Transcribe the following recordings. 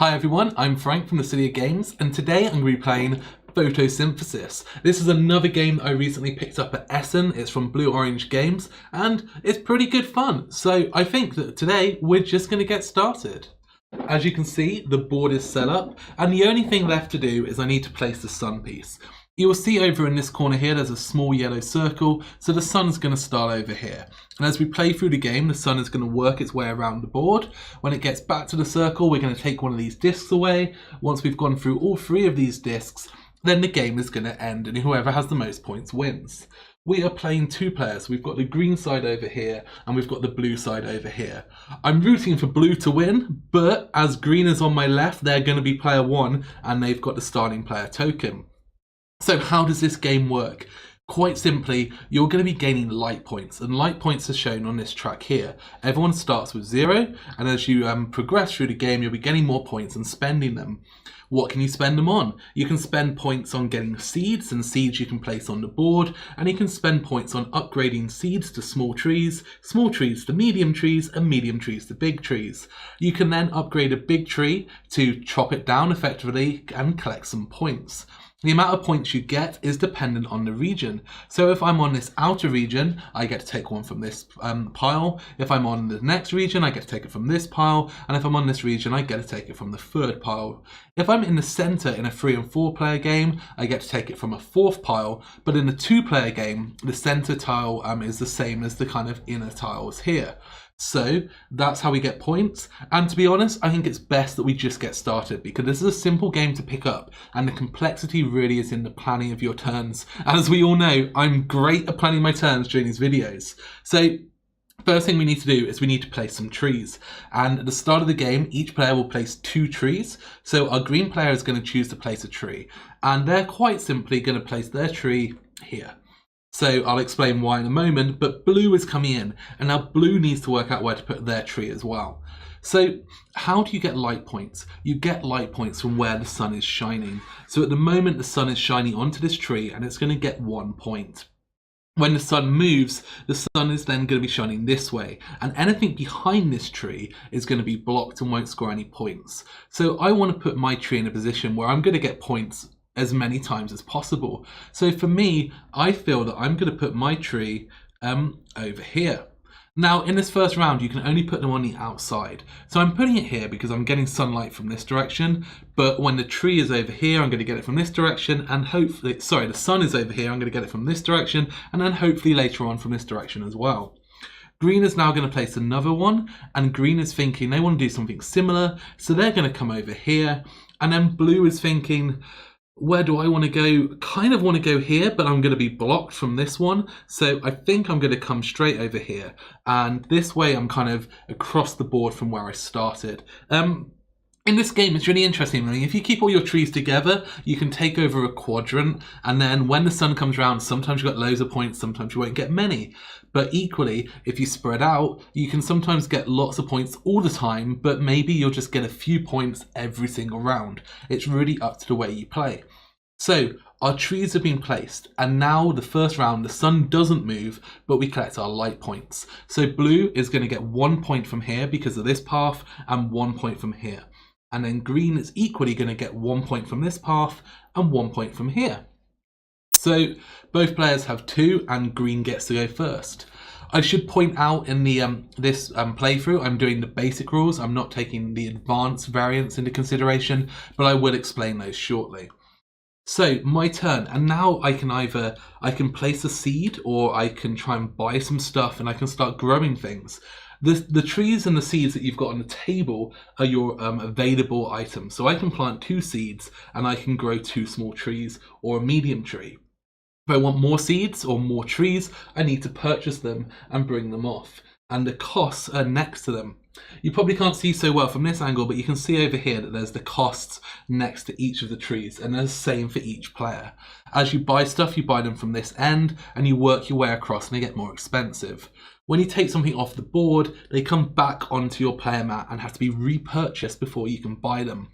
Hi everyone, I'm Frank from the City of Games, and today I'm going to be playing Photosynthesis. This is another game that I recently picked up at Essen. It's from Blue Orange Games, and it's pretty good fun. So I think that today we're just going to get started. As you can see, the board is set up, and the only thing left to do is I need to place the sun piece. You will see over in this corner here there's a small yellow circle, so the sun's going to start over here. And as we play through the game, the sun is going to work its way around the board. When it gets back to the circle, we're going to take one of these discs away. Once we've gone through all three of these discs, then the game is going to end, and whoever has the most points wins. We are playing two players. We've got the green side over here, and we've got the blue side over here. I'm rooting for blue to win, but as green is on my left, they're going to be player one, and they've got the starting player token. So how does this game work? Quite simply, you're going to be gaining light points, and light points are shown on this track here. Everyone starts with 0, and as you progress through the game, you'll be getting more points and spending them. What can you spend them on? You can spend points on getting seeds, and seeds you can place on the board, and you can spend points on upgrading seeds to small trees to medium trees, and medium trees to big trees. You can then upgrade a big tree to chop it down effectively and collect some points. The amount of points you get is dependent on the region. So if I'm on this outer region, I get to take one from this pile. If I'm on the next region, I get to take it from this pile. And if I'm on this region, I get to take it from the third pile. If I'm in the center in a 3 and 4 player game, I get to take it from a fourth pile. But in a 2 player game, the center tile is the same as the kind of inner tiles here. So that's how we get points, and to be honest, I think it's best that we just get started because this is a simple game to pick up and the complexity really is in the planning of your turns. And as we all know, I'm great at planning my turns during these videos. So first thing we need to do is we need to place some trees, and at the start of the game each player will place 2 trees. So our green player is going to choose to place a tree, and they're quite simply going to place their tree here. So I'll explain why in a moment, but blue is coming in, and now blue needs to work out where to put their tree as well. So how do you get light points? You get light points from where the sun is shining. So at the moment the sun is shining onto this tree and it's going to get 1 point. When the sun moves, the sun is then going to be shining this way, and anything behind this tree is going to be blocked and won't score any points. So I want to put my tree in a position where I'm going to get points as many times as possible. So for me, I feel that I'm going to put my tree over here. Now in this first round you can only put them on the outside, so I'm putting it here because I'm getting sunlight from this direction, but when the tree is over here I'm going to get it from this direction, and hopefully, sorry, the sun is over here, I'm going to get it from this direction, and then hopefully later on from this direction as well. Green is now going to place another one, and green is thinking they want to do something similar, so they're going to come over here, and then blue is thinking, where do I want to go? Kind of want to go here, but I'm going to be blocked from this one. So I think I'm going to come straight over here. And this way I'm kind of across the board from where I started. In this game, it's really interesting. I mean, if you keep all your trees together, you can take over a quadrant, and then when the sun comes around, sometimes you've got loads of points, sometimes you won't get many. But equally, if you spread out, you can sometimes get lots of points all the time, but maybe you'll just get a few points every single round. It's really up to the way you play. So our trees have been placed, and now the first round, the sun doesn't move, but we collect our light points. So blue is going to get 1 point from here because of this path, and 1 point from here. And then green is equally going to get 1 point from this path and 1 point from here. So both players have 2 and green gets to go first. I should point out in the this playthrough I'm doing the basic rules. I'm not taking the advanced variants into consideration, but I will explain those shortly. So my turn, and now I can place a seed, or I can try and buy some stuff and I can start growing things. The trees and the seeds that you've got on the table are your available items. So I can plant 2 seeds and I can grow 2 small trees or a medium tree. If I want more seeds or more trees, I need to purchase them and bring them off. And the costs are next to them. You probably can't see so well from this angle, but you can see over here that there's the costs next to each of the trees, and they're the same for each player. As you buy stuff, you buy them from this end, and you work your way across and they get more expensive. When you take something off the board, they come back onto your player mat and have to be repurchased before you can buy them.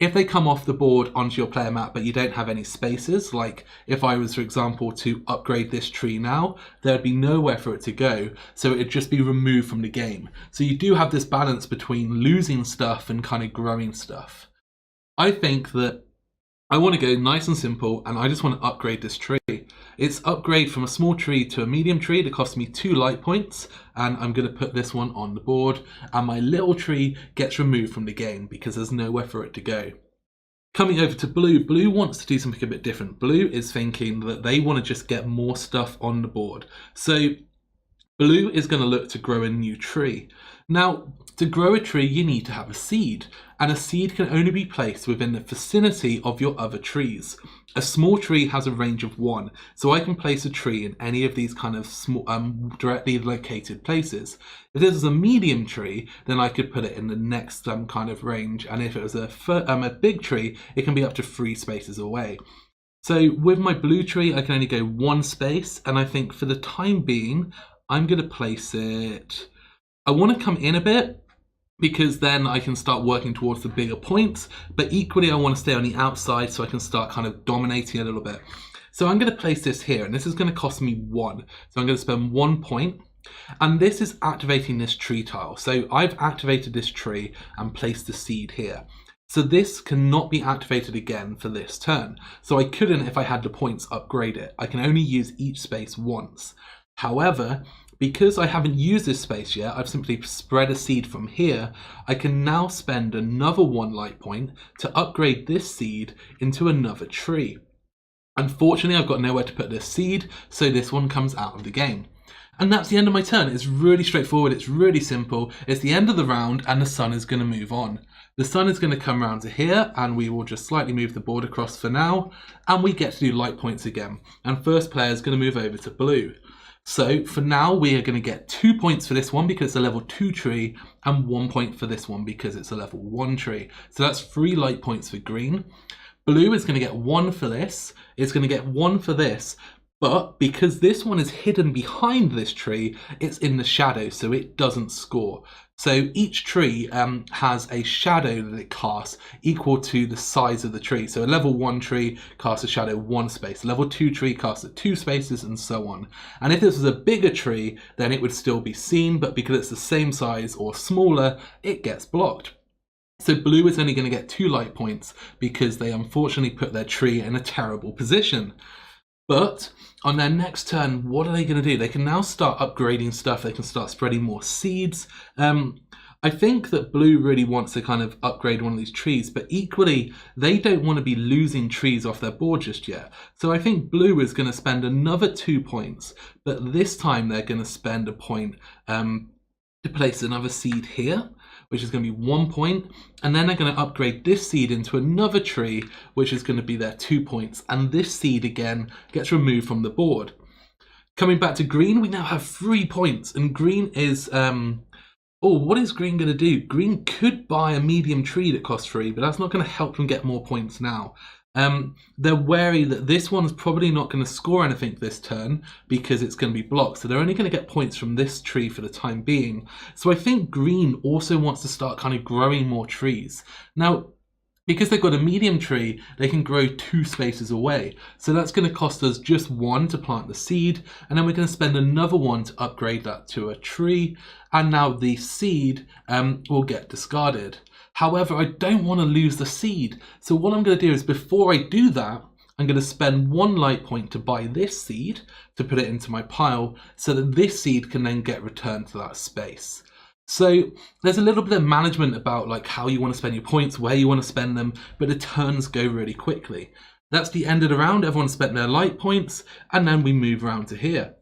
If they come off the board onto your player map, but you don't have any spaces, like if I was, for example, to upgrade this tree now, there'd be nowhere for it to go, so it'd just be removed from the game. So you do have this balance between losing stuff and kind of growing stuff. I think that I want to go nice and simple, and I just want to upgrade this tree. It's upgrade from a small tree to a medium tree that costs me 2 light points, and I'm going to put this one on the board, and my little tree gets removed from the game because there's nowhere for it to go. Coming over to blue, blue wants to do something a bit different. Blue is thinking that they want to just get more stuff on the board. So blue is going to look to grow a new tree. Now, to grow a tree, you need to have a seed, and a seed can only be placed within the vicinity of your other trees. A small tree has a range of 1, so I can place a tree in any of these kind of small, directly located places. If this is a medium tree, then I could put it in the next kind of range, and if it was a big tree, it can be up to 3 spaces away. So with my blue tree, I can only go 1 space, and I think for the time being, I'm going to place it... I want to come in a bit, because then I can start working towards the bigger points, but equally I want to stay on the outside so I can start kind of dominating a little bit. So I'm going to place this here, and this is going to cost me 1. So I'm going to spend 1 point, and this is activating this tree tile. So I've activated this tree and placed the seed here. So this cannot be activated again for this turn. So I couldn't, if I had the points, upgrade it. I can only use each space once. However, because I haven't used this space yet, I've simply spread a seed from here. I can now spend another 1 light point to upgrade this seed into another tree. Unfortunately, I've got nowhere to put this seed, so this one comes out of the game. And that's the end of my turn. It's really straightforward, it's really simple. It's the end of the round, and the sun is going to move on. The sun is going to come around to here, and we will just slightly move the board across for now, and we get to do light points again. And first player is going to move over to blue. So for now, we are going to get 2 points for this one because it's a level 2 tree, and 1 point for this one because it's a level 1 tree. So that's 3 light points for green. Blue is going to get 1 for this, it's going to get 1 for this, but because this one is hidden behind this tree, it's in the shadow, so it doesn't score. So each tree has a shadow that it casts equal to the size of the tree. So a level 1 tree casts a shadow 1 space, level 2 tree casts it 2 spaces, and so on. And if this was a bigger tree, then it would still be seen, but because it's the same size or smaller, it gets blocked. So blue is only going to get 2 light points because they unfortunately put their tree in a terrible position. But on their next turn, what are they going to do? They can now start upgrading stuff. They can start spreading more seeds. I think that blue really wants to kind of upgrade one of these trees, but equally, they don't want to be losing trees off their board just yet. So I think blue is going to spend another 2 points, but this time they're going to spend a point to place another seed here, which is going to be 1 point, and then they're going to upgrade this seed into another tree, which is going to be their 2 points, and this seed again gets removed from the board. Coming back to green, we now have 3 points, and green is, what is green going to do? Green could buy a medium tree that costs 3, but that's not going to help them get more points now. They're wary that this one's probably not going to score anything this turn because it's going to be blocked, so they're only going to get points from this tree for the time being. So I think green also wants to start kind of growing more trees. Now, because they've got a medium tree, they can grow 2 spaces away. So that's going to cost us just 1 to plant the seed, and then we're going to spend another 1 to upgrade that to a tree, and now the seed will get discarded. However, I don't want to lose the seed. So what I'm going to do is, before I do that, I'm going to spend 1 light point to buy this seed, to put it into my pile, so that this seed can then get returned to that space. So there's a little bit of management about like how you want to spend your points, where you want to spend them, but the turns go really quickly. That's the end of the round. Everyone spent their light points, and then we move around to here.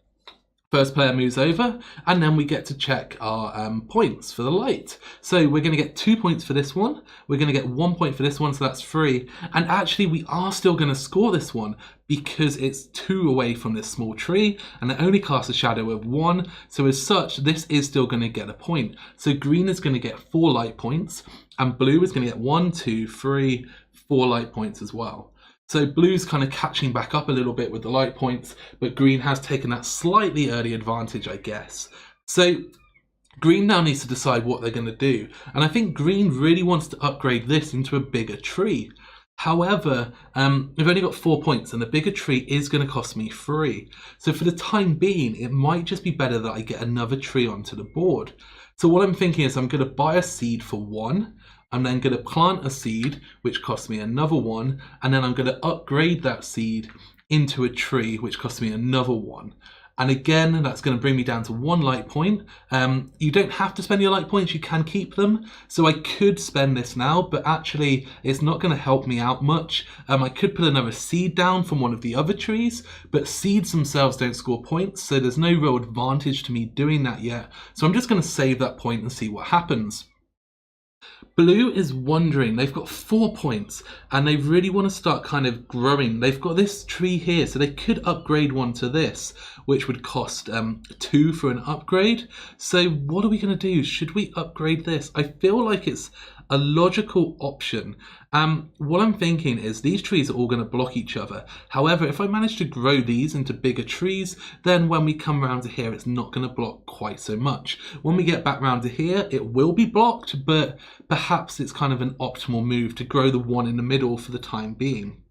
First player moves over, and then we get to check our points for the light. So we're going to get 2 points for this one, we're going to get 1 point for this one, so that's 3. And actually we are still going to score this one because it's 2 away from this small tree, and it only casts a shadow of 1. So as such, this is still going to get a point. So green is going to get 4 light points, and blue is going to get 1, 2, 3, 4 light points as well. So blue's kind of catching back up a little bit with the light points, but green has taken that slightly early advantage, I guess. So Green now needs to decide what they're going to do, and I think green really wants to upgrade this into a bigger tree. However, we've only got 4 points and the bigger tree is going to cost me 3. So for the time being, it might just be better that I get another tree onto the board. So what I'm thinking is I'm going to buy a seed for 1. I'm then going to plant a seed, which costs me another 1. And then I'm going to upgrade that seed into a tree, which costs me another 1. And again, that's going to bring me down to 1 light point. You don't have to spend your light points, you can keep them. So I could spend this now, but actually it's not going to help me out much. I could put another seed down from one of the other trees, but seeds themselves don't score points, so there's no real advantage to me doing that yet. So I'm just going to save that point and see what happens. Blue is wondering, they've got 4 points and they really want to start kind of growing. They've got this tree here, so they could upgrade one to this, which would cost 2 for an upgrade. So what are we going to do? Should we upgrade this? I feel like it's a logical option. What I'm thinking is these trees are all going to block each other. However, if I manage to grow these into bigger trees, then when we come around to here, it's not going to block quite so much. When we get back round to here, it will be blocked, but perhaps it's kind of an optimal move to grow the one in the middle for the time being.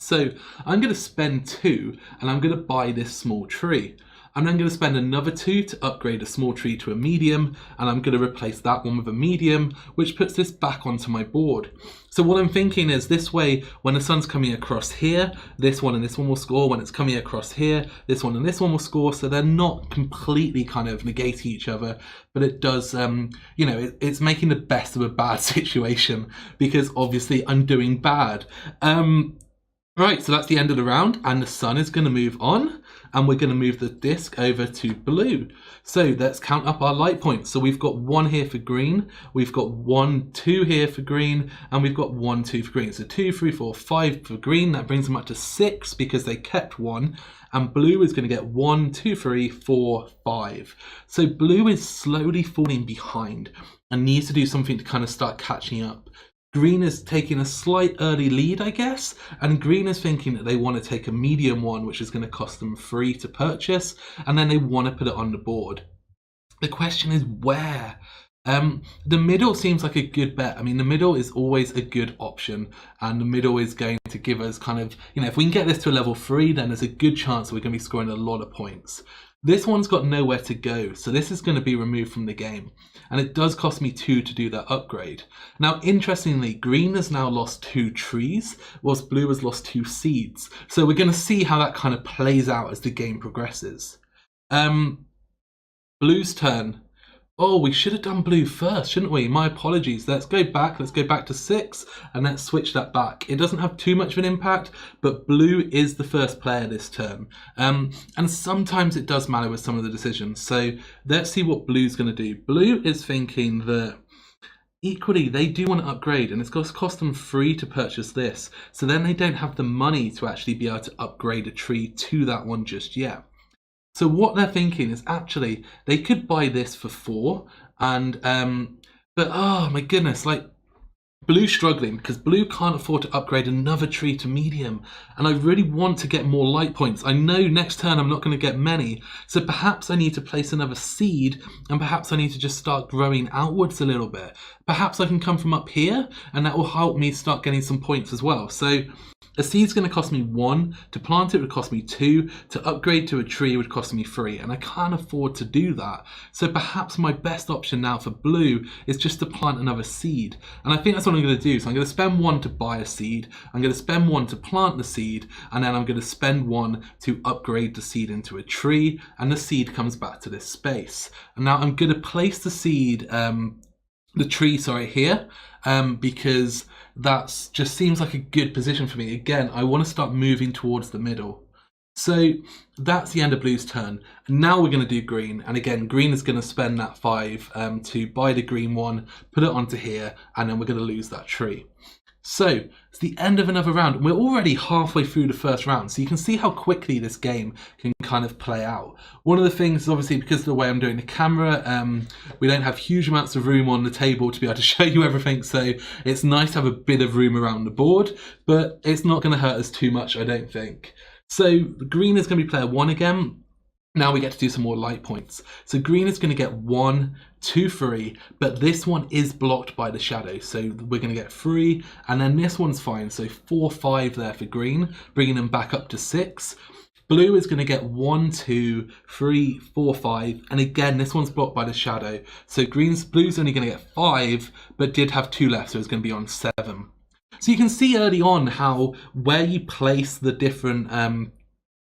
So I'm going to spend 2 and I'm going to buy this small tree. I'm then going to spend another 2 to upgrade a small tree to a medium, and I'm going to replace that one with a medium, which puts this back onto my board. So what I'm thinking is this way, when the sun's coming across here, this one and this one will score. When it's coming across here, this one and this one will score. So they're not completely kind of negating each other, but it does, you know, it's making the best of a bad situation because obviously I'm doing bad. Right, so that's the end of the round, and the sun is going to move on, and we're going to move the disc over to blue. So let's count up our light points. So we've got 1 here for green, we've got 1, 2 here for green, and we've got 1, 2 for green. So 2, 3, 4, 5 for green. That brings them up to 6 because they kept 1. And blue is going to get 1, 2, 3, 4, 5. So blue is slowly falling behind and needs to do something to kind of start catching up. Green is taking a slight early lead, I guess, and green is thinking that they want to take a medium one, which is going to cost them 3 to purchase, and then they want to put it on the board. The question is where? The middle seems like a good bet. I mean, the middle is always a good option, and the middle is going to give us kind of, you know, if we can get this to a level 3, then there's a good chance we're going to be scoring a lot of points. This one's got nowhere to go, so this is going to be removed from the game. And it does cost me 2 to do that upgrade. Now, interestingly, green has now lost 2 trees, whilst blue has lost 2 seeds. So we're going to see how that kind of plays out as the game progresses. Blue's turn. Oh, we should have done blue first, shouldn't we? My apologies. Let's go back to 6 and let's switch that back. It doesn't have too much of an impact, but blue is the first player this turn. And sometimes it does matter with some of the decisions. So let's see what blue's going to do. Blue is thinking that equally they do want to upgrade, and it's going to cost them 3 to purchase this. So then they don't have the money to actually be able to upgrade a tree to that one just yet. So what they're thinking is actually they could buy this for 4, and but oh my goodness, like blue's struggling because blue can't afford to upgrade another tree to medium, and I really want to get more light points. I know next turn I'm not going to get many, so perhaps I need to place another seed, and perhaps I need to just start growing outwards a little bit. Perhaps I can come from up here, and that will help me start getting some points as well. So a seed's going to cost me 1, to plant it would cost me 2, to upgrade to a tree would cost me 3, and I can't afford to do that. So perhaps my best option now for blue is just to plant another seed, and I think that's what I'm going to do. So I'm going to spend 1 to buy a seed, I'm going to spend 1 to plant the seed, and then I'm going to spend 1 to upgrade the seed into a tree, and the seed comes back to this space. And now I'm going to place the seed, the tree, sorry, here, because that just seems like a good position for me. Again, I want to start moving towards the middle. So that's the end of blue's turn. Now we're going to do green, and again, green is going to spend that 5 to buy the green one, put it onto here, and then we're going to lose that tree. So it's the end of another round. We're already halfway through the first round, so you can see how quickly this game can kind of play out. One of the things is obviously because of the way I'm doing the camera, we don't have huge amounts of room on the table to be able to show you everything, so it's nice to have a bit of room around the board, but it's not going to hurt us too much, I don't think. So green is going to be player 1 again. Now we get to do some more light points. So green is going to get 1, 2, 3, but this one is blocked by the shadow. So we're going to get 3, and then this one's fine. So 4, 5 there for green, bringing them back up to 6. Blue is going to get 1, 2, 3, 4, 5, and again this one's blocked by the shadow. So blue's only going to get 5, but did have 2 left, so it's going to be on 7. So you can see early on how where you place the different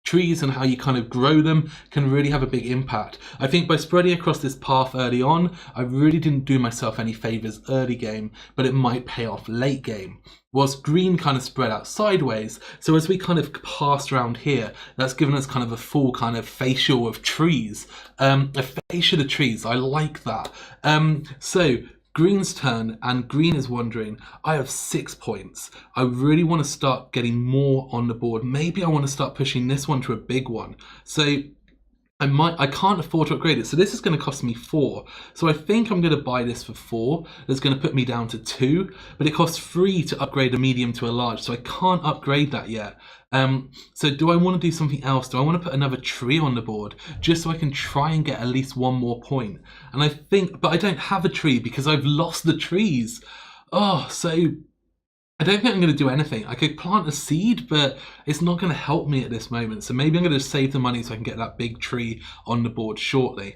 trees and how you kind of grow them can really have a big impact. I think by spreading across this path early on, I really didn't do myself any favours early game, but it might pay off late game. Whilst green kind of spread out sideways, so as we kind of passed around here, that's given us kind of a full kind of facial of trees. A facial of trees, I like that. So green's turn, and green is wondering, I have 6 points. I really want to start getting more on the board. Maybe I want to start pushing this one to a big one. So I can't afford to upgrade it. So this is going to cost me 4. So I think I'm going to buy this for 4. That's going to put me down to 2, but it costs 3 to upgrade a medium to a large. So I can't upgrade that yet. So do I want to do something else? Do I want to put another tree on the board just so I can try and get at least 1 more point? And I think, but I don't have a tree because I've lost the trees. Oh, so I don't think I'm going to do anything. I could plant a seed, but it's not going to help me at this moment. So maybe I'm going to save the money so I can get that big tree on the board shortly.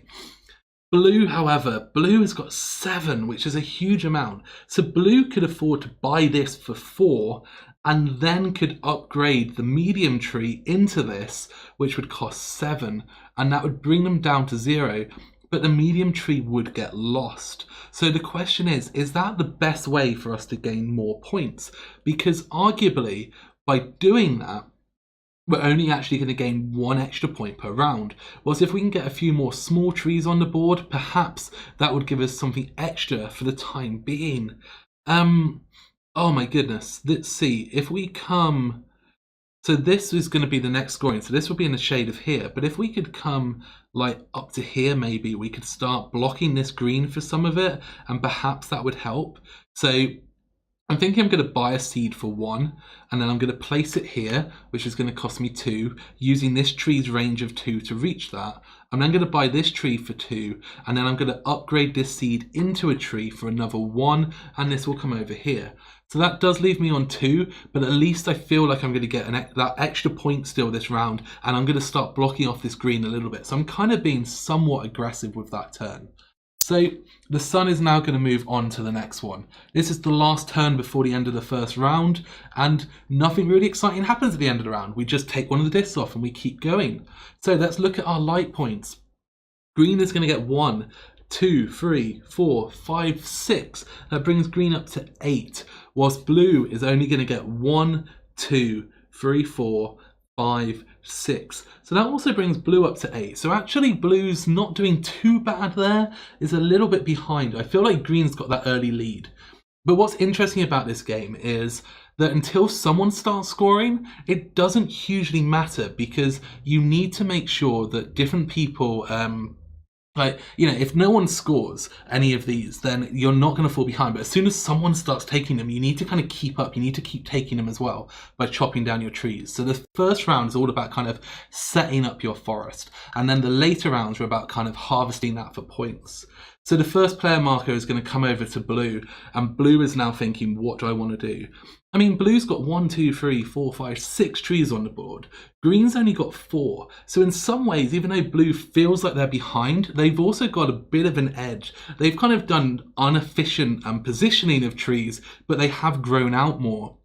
Blue, however, blue has got 7, which is a huge amount. So blue could afford to buy this for 4 and then could upgrade the medium tree into this, which would cost 7, and that would bring them down to 0. But the medium tree would get lost. So the question is that the best way for us to gain more points? Because arguably, by doing that, we're only actually going to gain 1 extra point per round. Whilst if we can get a few more small trees on the board, perhaps that would give us something extra for the time being. Oh my goodness, let's see, if we come... So this is going to be the next scoring, so this will be in the shade of here, but if we could come like up to here, maybe we could start blocking this green for some of it, and perhaps that would help. So I'm thinking I'm going to buy a seed for 1, and then I'm going to place it here, which is going to cost me 2, using this tree's range of 2 to reach that. I'm then going to buy this tree for 2, and then I'm going to upgrade this seed into a tree for another 1, and this will come over here. So that does leave me on 2, but at least I feel like I'm going to get that extra point still this round, and I'm going to start blocking off this green a little bit. So I'm kind of being somewhat aggressive with that turn. So the sun is now going to move on to the next one. This is the last turn before the end of the first round, and nothing really exciting happens at the end of the round. We just take one of the discs off and we keep going. So let's look at our light points. Green is going to get 1, 2, 3, 4, 5, 6. That brings green up to 8, whilst blue is only going to get 1, 2, 3, 4, 5, 6. So that also brings blue up to 8. So actually blue's not doing too bad there. It's a little bit behind. I feel like green's got that early lead. But what's interesting about this game is that until someone starts scoring, it doesn't hugely matter, because you need to make sure that different people like, you know, if no one scores any of these, then you're not going to fall behind. But as soon as someone starts taking them, you need to kind of keep up. You need to keep taking them as well by chopping down your trees. So the first round is all about kind of setting up your forest. And then the later rounds are about kind of harvesting that for points. So the first player marker is going to come over to blue, and blue is now thinking, what do I want to do? I mean, blue's got 1, 2, 3, 4, 5, 6 trees on the board. Green's only got 4. So in some ways, even though blue feels like they're behind, they've also got a bit of an edge. They've kind of done inefficient positioning of trees, but they have grown out more.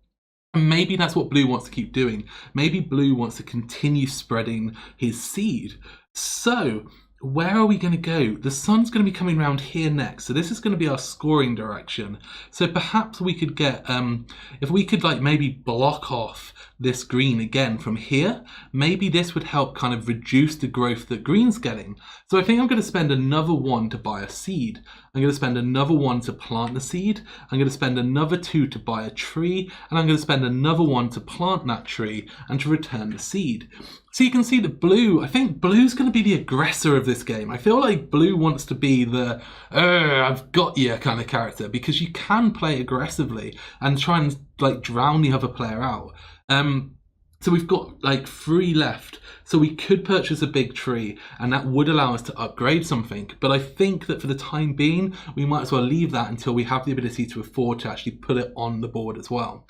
And maybe that's what blue wants to keep doing. Maybe blue wants to continue spreading his seed. So where are we going to go? The sun's going to be coming around here next, so this is going to be our scoring direction. So perhaps we could get, if we could like maybe block off this green again from here, maybe this would help kind of reduce the growth that green's getting. So I think I'm going to spend another 1 to buy a seed. I'm going to spend another 1 to plant the seed. I'm going to spend another 2 to buy a tree, and I'm going to spend another 1 to plant that tree and to return the seed. So you can see that blue, I think blue's going to be the aggressor of this game. I feel like blue wants to be the, I've got you kind of character, because you can play aggressively and try and like drown the other player out. So we've got like 3 left. So we could purchase a big tree and that would allow us to upgrade something. But I think that for the time being, we might as well leave that until we have the ability to afford to actually put it on the board as well.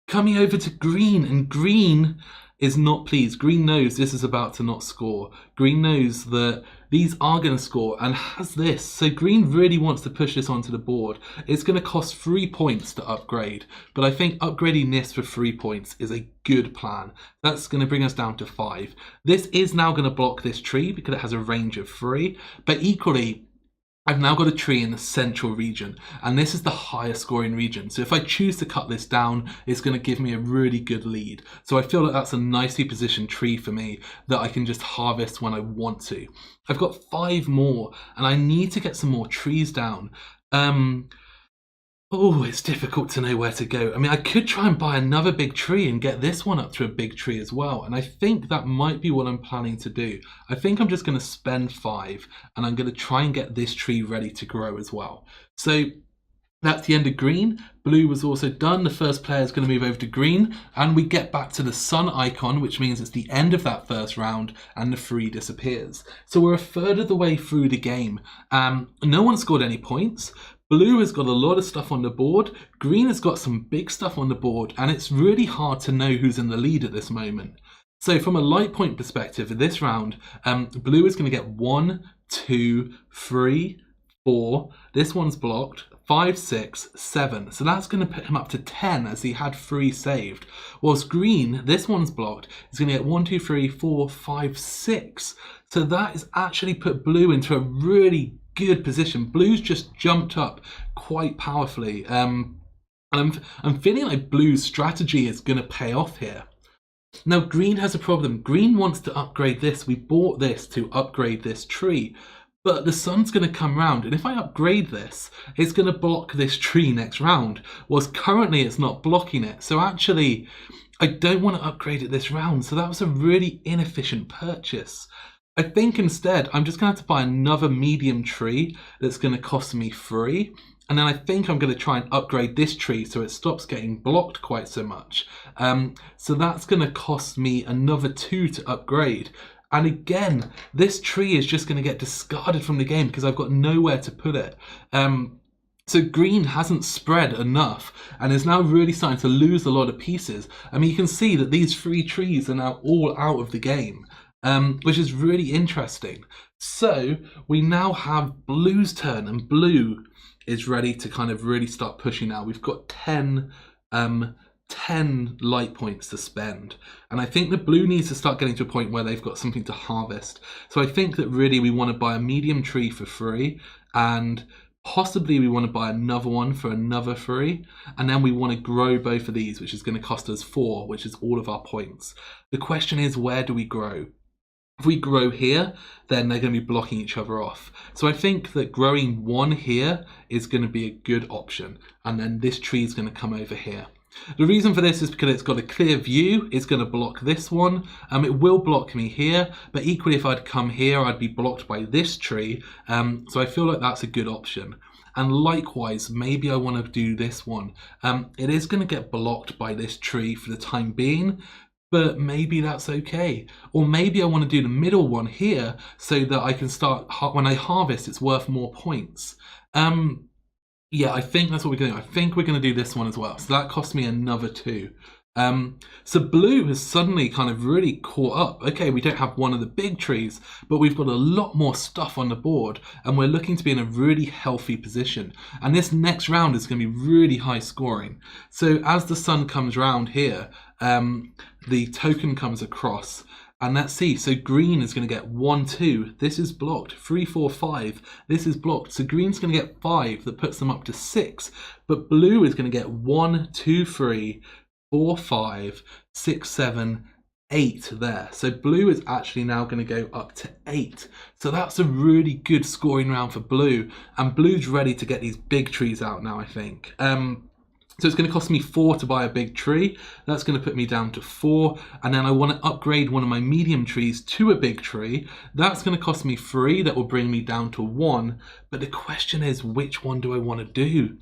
Coming over to green, and green is not pleased. Green knows this is about to not score. Green knows that these are going to score and has this. So green really wants to push this onto the board. It's going to cost 3 points to upgrade, but I think upgrading this for 3 points is a good plan. That's going to bring us down to 5. This is now going to block this tree because it has a range of 3, but equally, I've now got a tree in the central region, and this is the highest scoring region. So if I choose to cut this down, it's going to give me a really good lead. So I feel like that's a nicely positioned tree for me that I can just harvest when I want to. I've got 5 more, and I need to get some more trees down. Oh, it's difficult to know where to go. I mean, I could try and buy another big tree and get this one up to a big tree as well. And I think that might be what I'm planning to do. I think I'm just going to spend 5 and I'm going to try and get this tree ready to grow as well. So that's the end of green. Blue was also done. The first player is going to move over to green and we get back to the sun icon, which means it's the end of that first round and the 3 disappears. So we're a third of the way through the game. No one scored any points. Blue has got a lot of stuff on the board, green has got some big stuff on the board, and it's really hard to know who's in the lead at this moment. So from a light point perspective, in this round, blue is going to get 1, 2, 3, 4, this one's blocked, 5, 6, 7. So that's going to put him up to 10 as he had 3 saved. Whilst green, this one's blocked, is going to get 1, 2, 3, 4, 5, 6. So that has actually put blue into a really good position. Blue's just jumped up quite powerfully. And I'm feeling like blue's strategy is going to pay off here. Now green has a problem. Green wants to upgrade this. We bought this to upgrade this tree. But the sun's going to come round, and if I upgrade this, it's going to block this tree next round. Whilst currently it's not blocking it. So actually, I don't want to upgrade it this round. So that was a really inefficient purchase. I think instead, I'm just going to have to buy another medium tree that's going to cost me 3. And then I think I'm going to try and upgrade this tree so it stops getting blocked quite so much. So that's going to cost me another 2 to upgrade. And again, this tree is just going to get discarded from the game because I've got nowhere to put it. So green hasn't spread enough and is now really starting to lose a lot of pieces. I mean, you can see that these 3 trees are now all out of the game. Which is really interesting. So we now have blue's turn, and blue is ready to kind of really start pushing now. We've got 10 light points to spend, and I think the blue needs to start getting to a point where they've got something to harvest. So I think that really we want to buy a medium tree for 3, and possibly we want to buy another one for another 3, and then we want to grow both of these, which is going to cost us 4, which is all of our points. The question is, where do we grow? If we grow here, then they're going to be blocking each other off. So I think that growing 1 here is going to be a good option. And then this tree is going to come over here. The reason for this is because it's got a clear view. It's going to block this one. It will block me here. But equally, if I'd come here, I'd be blocked by this tree. So I feel like that's a good option. And likewise, maybe I want to do this one. It is going to get blocked by this tree for the time being. But maybe that's okay. Or maybe I want to do the middle one here so that I can start, when I harvest, it's worth more points. Yeah, I think that's what we're going to do. I think we're going to do this one as well. So that cost me another 2. So blue has suddenly kind of really caught up. Okay, we don't have one of the big trees, but we've got a lot more stuff on the board and we're looking to be in a really healthy position. And this next round is going to be really high scoring. So as the sun comes round here, the token comes across. And let's see, so green is going to get 1, 2, this is blocked, 3, 4, 5, this is blocked. So green's going to get 5, that puts them up to 6. But blue is going to get 1, 2, 3, 4, 5, 6, 7, 8 there. So blue is actually now going to go up to 8. So that's a really good scoring round for blue. And blue's ready to get these big trees out now, I think. So it's going to cost me 4 to buy a big tree. That's going to put me down to 4. And then I want to upgrade one of my medium trees to a big tree. That's going to cost me 3. That will bring me down to 1. But the question is, which one do I want to do?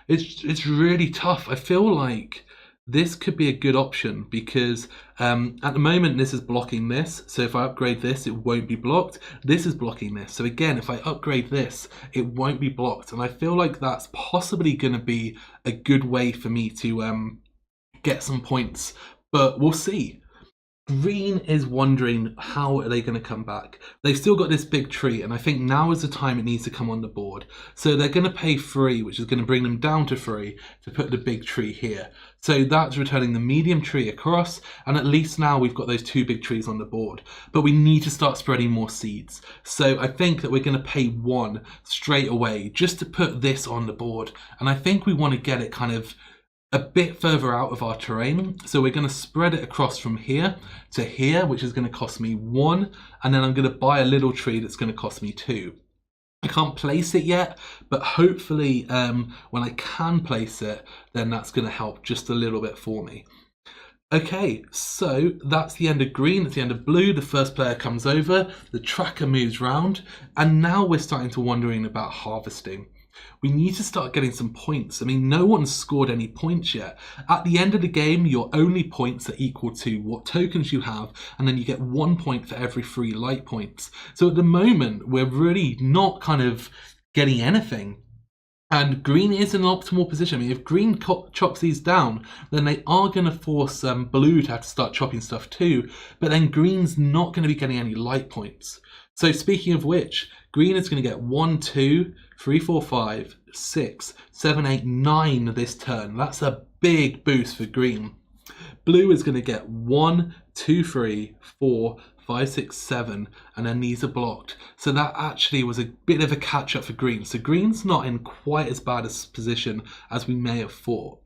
It's really tough. I feel like this could be a good option because at the moment this is blocking this. So if I upgrade this, it won't be blocked. This is blocking this. So again, if I upgrade this, it won't be blocked. And I feel like that's possibly going to be a good way for me to get some points, but we'll see. Green is wondering how are they going to come back. They've still got this big tree, and I think now is the time it needs to come on the board. So they're going to pay 3, which is going to bring them down to 3 to put the big tree here. So that's returning the medium tree across, and at least now we've got those 2 big trees on the board. But we need to start spreading more seeds. So I think that we're going to pay 1 straight away just to put this on the board. And I think we want to get it kind of a bit further out of our terrain. So we're going to spread it across from here to here, which is going to cost me 1. And then I'm going to buy a little tree that's going to cost me 2. I can't place it yet, but hopefully when I can place it, then that's going to help just a little bit for me. Okay, so that's the end of green, that's the end of blue. The first player comes over, the tracker moves round, and now we're starting to wondering about harvesting. We need to start getting some points. I mean, no one's scored any points yet. At the end of the game, your only points are equal to what tokens you have, and then you get 1 point for every 3 light points. So at the moment, we're really not kind of getting anything. And green is in an optimal position. I mean, if green chops these down, then they are going to force blue to have to start chopping stuff too. But then green's not going to be getting any light points. So speaking of which, green is going to get 1, 2, 3, 4, 5, 6, 7, 8, 9 this turn. That's a big boost for green. Blue is going to get 1, 2, 3, 4, 5, 6, 7, and then these are blocked. So that actually was a bit of a catch up for green. So green's not in quite as bad a position as we may have thought.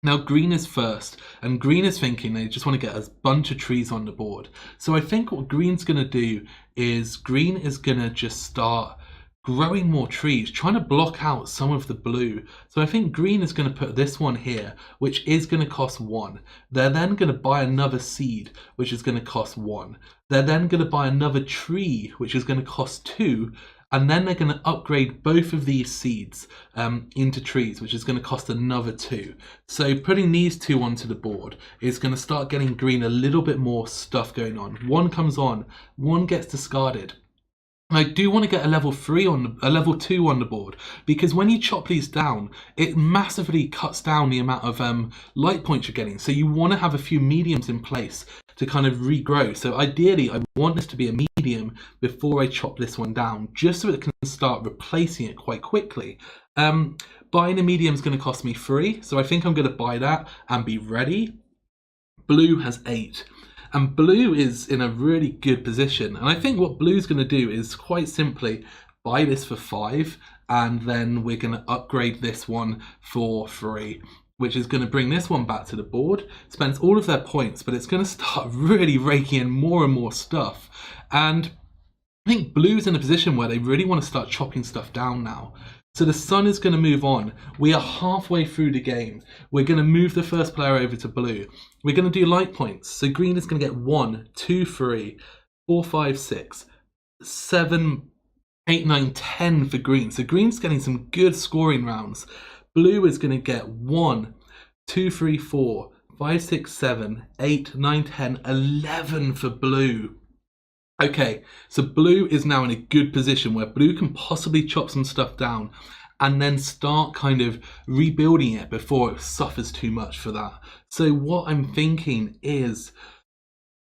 Now green is first, and green is thinking they just want to get a bunch of trees on the board. So I think what green's going to do is green is going to just start growing more trees, trying to block out some of the blue. So I think green is going to put this one here, which is going to cost 1. They're then going to buy another seed, which is going to cost 1. They're then going to buy another tree, which is going to cost 2. And then they're going to upgrade both of these seeds into trees, which is going to cost another 2. So putting these 2 onto the board is going to start getting green a little bit more stuff going on. 1 comes on, 1 gets discarded. And I do want to get a level 2 on the board, because when you chop these down, it massively cuts down the amount of light points you're getting. So you want to have a few mediums in place to kind of regrow. So ideally, I want this to be a medium before I chop this one down, just so it can start replacing it quite quickly. Buying a medium is going to cost me 3, so I think I'm going to buy that and be ready. Blue has 8. And blue is in a really good position. And I think what blue's going to do is quite simply buy this for 5, and then we're going to upgrade this one for 3, which is going to bring this one back to the board. Spends all of their points, but it's going to start really raking in more and more stuff. And I think blue's in a position where they really want to start chopping stuff down now. So the sun is going to move on. We are halfway through the game. We're going to move the first player over to blue. We're going to do light points. So green is going to get 1, 2, 3, 4, 5, 6, 7, 8, 9, 10 for green. So green's getting some good scoring rounds. Blue is going to get 1, 2, 3, 4, 5, 6, 7, 8, 9, 10, 11 for blue. Okay, so blue is now in a good position where blue can possibly chop some stuff down and then start kind of rebuilding it before it suffers too much for that. So what I'm thinking is,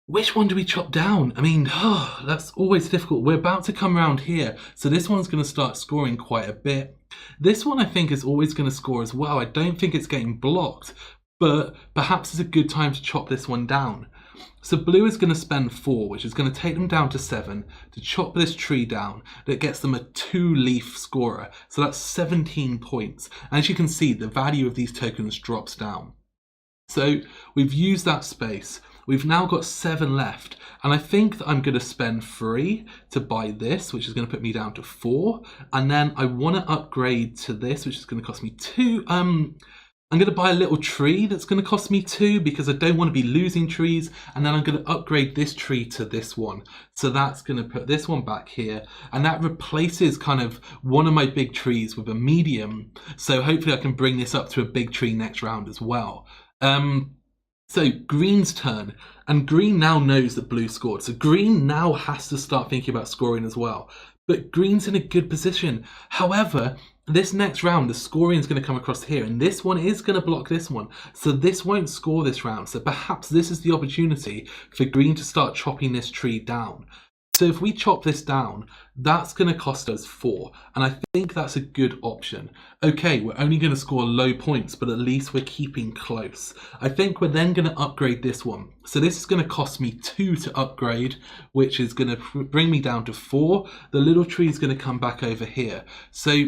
which one do we chop down? I mean, that's always difficult. We're about to come around here, so this one's going to start scoring quite a bit. This one I think is always going to score as well. I don't think it's getting blocked, but perhaps it's a good time to chop this one down. So blue is going to spend 4, which is going to take them down to 7, to chop this tree down. That gets them a 2-leaf scorer. So that's 17 points. And as you can see, the value of these tokens drops down. So we've used that space. We've now got 7 left. And I think that I'm going to spend 3 to buy this, which is going to put me down to 4. And then I want to upgrade to this, which is going to cost me 2. I'm going to buy a little tree that's going to cost me 2 because I don't want to be losing trees. And then I'm going to upgrade this tree to this one. So that's going to put this one back here. And that replaces kind of one of my big trees with a medium. So hopefully I can bring this up to a big tree next round as well. So green's turn, and green now knows that blue scored. So green now has to start thinking about scoring as well. But green's in a good position. However, this next round, the scoring is going to come across here, and this one is going to block this one. So this won't score this round. So perhaps this is the opportunity for green to start chopping this tree down. So if we chop this down, that's going to cost us 4, and I think that's a good option. Okay, we're only going to score low points, but at least we're keeping close. I think we're then going to upgrade this one. So this is going to cost me 2 to upgrade, which is going to bring me down to 4. The little tree is going to come back over here. So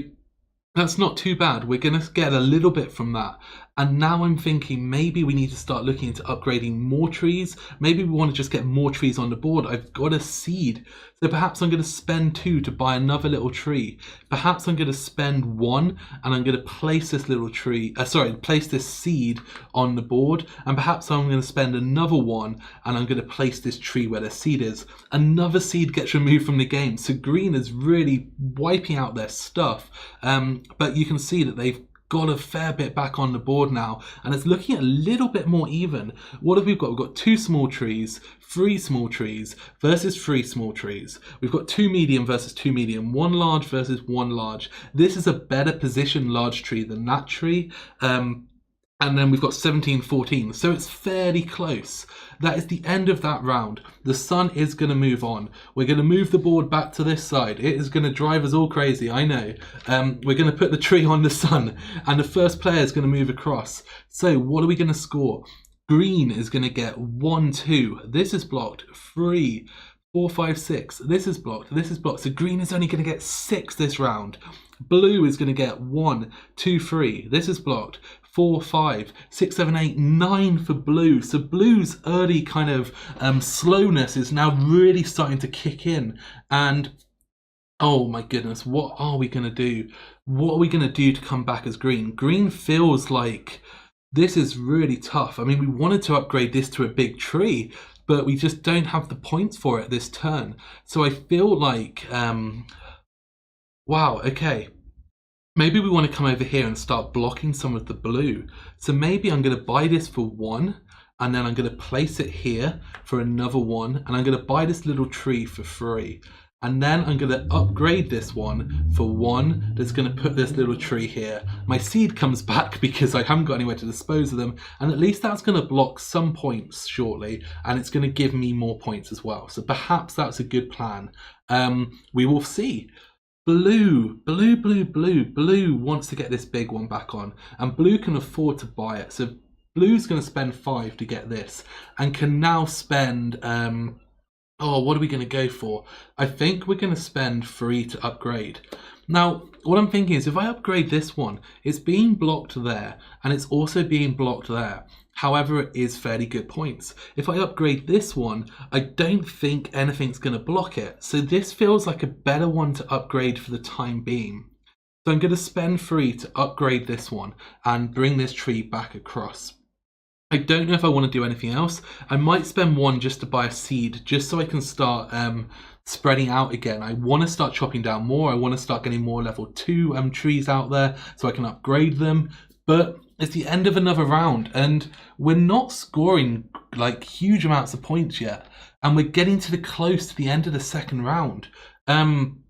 that's not too bad. We're going to get a little bit from that. And now I'm thinking maybe we need to start looking into upgrading more trees. Maybe we want to just get more trees on the board. I've got a seed. So perhaps I'm going to spend 2 to buy another little tree. Perhaps I'm going to spend 1 and I'm going to place this little tree, place this seed on the board. And perhaps I'm going to spend another 1 and I'm going to place this tree where the seed is. Another seed gets removed from the game. So green is really wiping out their stuff. But you can see that they've got a fair bit back on the board now, and it's looking a little bit more even. What have we got? We've got 2 small trees, 3 small trees versus 3 small trees. We've got 2 medium versus 2 medium, 1 large versus 1 large. This is a better positioned large tree than that tree. And then we've got 17-14, so it's fairly close. That is the end of that round. The sun is going to move on. We're going to move the board back to this side. It is going to drive us all crazy, I know. We're going to put the tree on the sun, and the first player is going to move across. So what are we going to score? Green is going to get 1, 2. This is blocked. 3, 4, 5, 6. This is blocked. This is blocked. So green is only going to get 6 this round. Blue is going to get 1, 2, 3. This is blocked. 4, 5, 6, 7, 8, 9 for blue. So blue's early kind of slowness is now really starting to kick in. And oh my goodness, what are we going to do? What are we going to do to come back as green? Green feels like this is really tough. I mean, we wanted to upgrade this to a big tree, but we just don't have the points for it this turn. So I feel like, wow, okay. Maybe we want to come over here and start blocking some of the blue. So maybe I'm going to buy this for 1, and then I'm going to place it here for another 1, and I'm going to buy this little tree for 3. And then I'm going to upgrade this one for 1 that's going to put this little tree here. My seed comes back because I haven't got anywhere to dispose of them, and at least that's going to block some points shortly, and it's going to give me more points as well. So perhaps that's a good plan. We will see. Blue wants to get this big one back on, and blue can afford to buy it. So blue's going to spend 5 to get this, and can now spend, oh, what are we going to go for? I think we're going to spend 3 to upgrade. Now, what I'm thinking is if I upgrade this one, it's being blocked there, and it's also being blocked there. However, it is fairly good points. If I upgrade this one, I don't think anything's going to block it. So this feels like a better one to upgrade for the time being. So I'm going to spend 3 to upgrade this one and bring this tree back across. I don't know if I want to do anything else. I might spend 1 just to buy a seed, just so I can start spreading out again. I want to start chopping down more. I want to start getting more level 2 trees out there so I can upgrade them. But it's the end of another round, and we're not scoring like huge amounts of points yet, and we're getting to the close to the end of the second round. I'm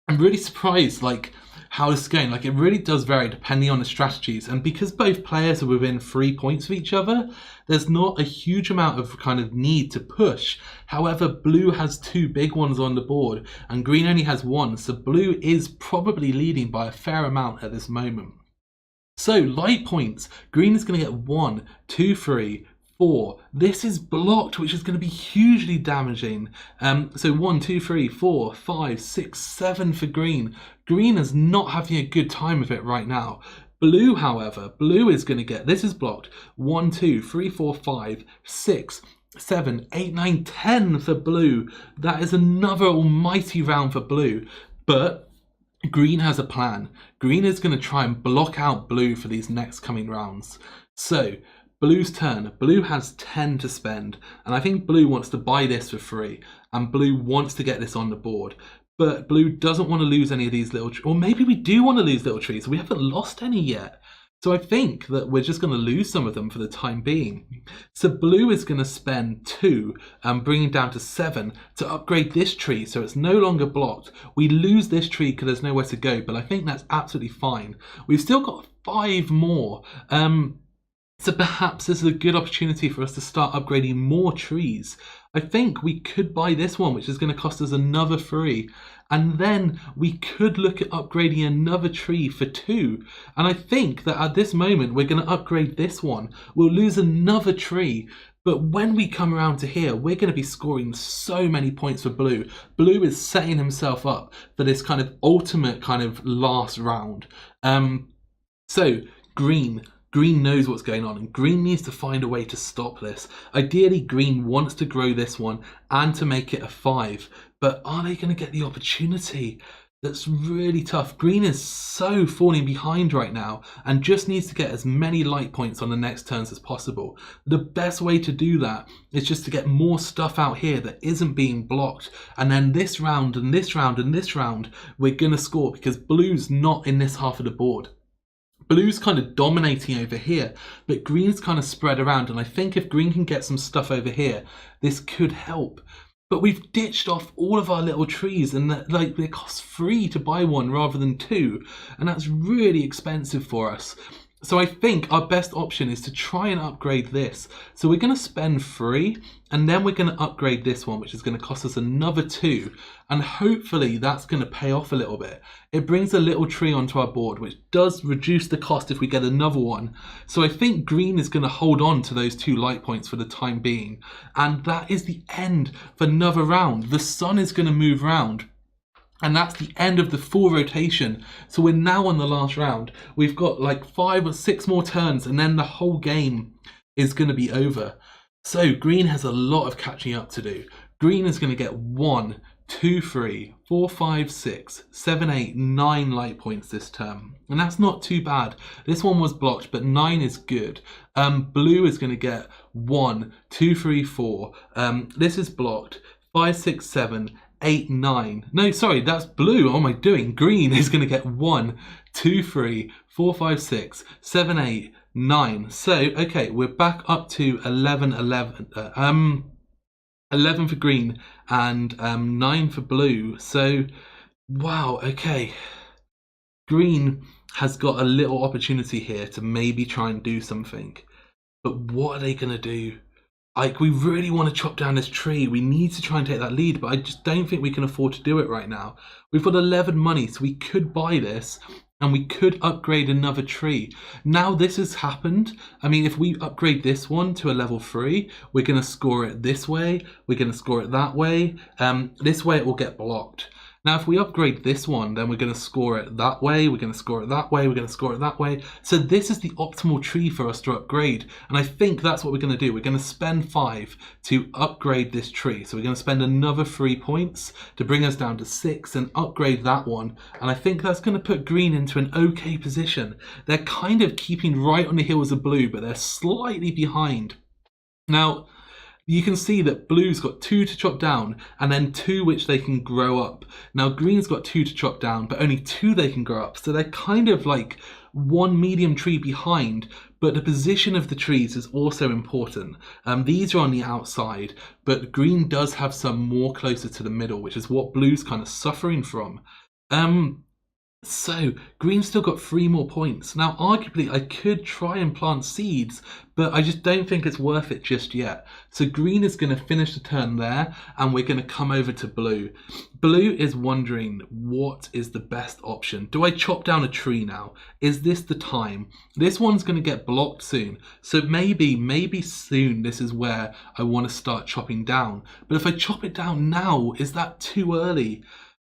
really surprised like how this is going. Like, it really does vary depending on the strategies, and because both players are within 3 points of each other, there's not a huge amount of kind of need to push. However, blue has 2 big ones on the board and green only has 1, so blue is probably leading by a fair amount at this moment. So light points, green is going to get 1, 2, 3, 4. This is blocked, which is going to be hugely damaging. So 1, 2, 3, 4, 5, 6, 7 for green. Green is not having a good time of it right now. Blue, however, blue is going to get, this is blocked, 1, 2, 3, 4, 5, 6, 7, 8, 9, 10 for blue. That is another almighty round for blue. But green has a plan. Green is going to try and block out blue for these next coming rounds. So blue's turn. Blue has 10 to spend, and I think blue wants to buy this for 3, and blue wants to get this on the board. But blue doesn't want to lose any of these little, or maybe we do want to lose little trees. We haven't lost any yet. So I think that we're just going to lose some of them for the time being. So blue is going to spend 2, bringing down to 7 to upgrade this tree so it's no longer blocked. We lose this tree because there's nowhere to go, but I think that's absolutely fine. We've still got 5 more. So perhaps this is a good opportunity for us to start upgrading more trees. I think we could buy this one, which is going to cost us another 3. And then we could look at upgrading another tree for 2. And I think that at this moment, we're going to upgrade this one. We'll lose another tree. But when we come around to here, we're going to be scoring so many points for blue. Blue is setting himself up for this kind of ultimate kind of last round. So green. Green knows what's going on, and green needs to find a way to stop this. Ideally, green wants to grow this one and to make it a 5. But are they going to get the opportunity? That's really tough. Green is so falling behind right now and just needs to get as many light points on the next turns as possible. The best way to do that is just to get more stuff out here that isn't being blocked. And then this round and this round and this round, we're going to score because blue's not in this half of the board. Blue's kind of dominating over here, but green's kind of spread around, and I think if green can get some stuff over here, this could help. But we've ditched off all of our little trees, and like it costs 3 to buy one rather than 2, and that's really expensive for us. So I think our best option is to try and upgrade this. So we're going to spend 3, and then we're going to upgrade this one, which is going to cost us another 2. And hopefully that's going to pay off a little bit. It brings a little tree onto our board, which does reduce the cost if we get another one. So I think green is going to hold on to those 2 light points for the time being. And that is the end for another round. The sun is going to move round. And that's the end of the full rotation. So we're now on the last round. We've got like 5 or 6 more turns, and then the whole game is going to be over. So green has a lot of catching up to do. Green is going to get 1, 2, 3, 4, 5, 6, 7, 8, 9 light points this term. And that's not too bad. This one was blocked, but 9 is good. Blue is going to get 1, 2, 3, 4. This is blocked. 5, 6, 7, 8, 9. No, sorry, that's blue. What am I doing? Green is going to get 1, 2, 3, 4, 5, 6, 7, 8, 9. So, okay, we're back up to 11 for green and 9 for blue. So, wow, okay. Green has got a little opportunity here to maybe try and do something. But what are they going to do? Like, we really want to chop down this tree. We need to try and take that lead, but I just don't think we can afford to do it right now. We've got 11 money, so we could buy this and we could upgrade another tree. Now this has happened. I mean, if we upgrade this one to a level 3, we're going to score it this way. We're going to score it that way. This way it will get blocked. Now, if we upgrade this one, then we're going to score it that way, we're going to score it that way, we're going to score it that way. So this is the optimal tree for us to upgrade. And I think that's what we're going to do. We're going to spend 5 to upgrade this tree. So we're going to spend another 3 points to bring us down to 6 and upgrade that one. And I think that's going to put green into an okay position. They're kind of keeping right on the heels of blue, but they're slightly behind. Now, you can see that blue's got 2 to chop down and then 2 which they can grow up. Now green's got 2 to chop down, but only 2 they can grow up. So they're kind of like one medium tree behind, but the position of the trees is also important. These are on the outside, but green does have some more closer to the middle, which is what blue's kind of suffering from. So green's still got 3 more points. Now arguably I could try and plant seeds, but I just don't think it's worth it just yet. So green is going to finish the turn there, and we're going to come over to blue. Blue is wondering, what is the best option? Do I chop down a tree now? Is this the time? This one's going to get blocked soon. So maybe soon this is where I want to start chopping down. But if I chop it down now, is that too early?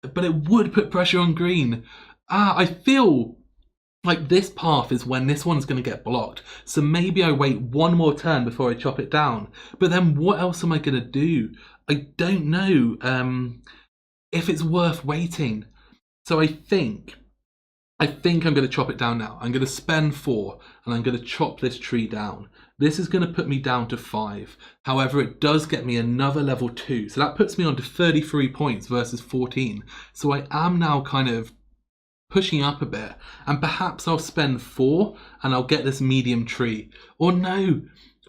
But it would put pressure on green. I feel like this path is when this one's going to get blocked. So maybe I wait 1 more turn before I chop it down. But then what else am I going to do? I don't know if it's worth waiting. So I think I'm going to chop it down now. I'm going to spend 4 and I'm going to chop this tree down. This is going to put me down to 5. However, it does get me another level 2. So that puts me on to 33 points versus 14. So I am now kind of pushing up a bit, and perhaps I'll spend 4 and I'll get this medium tree. Or no,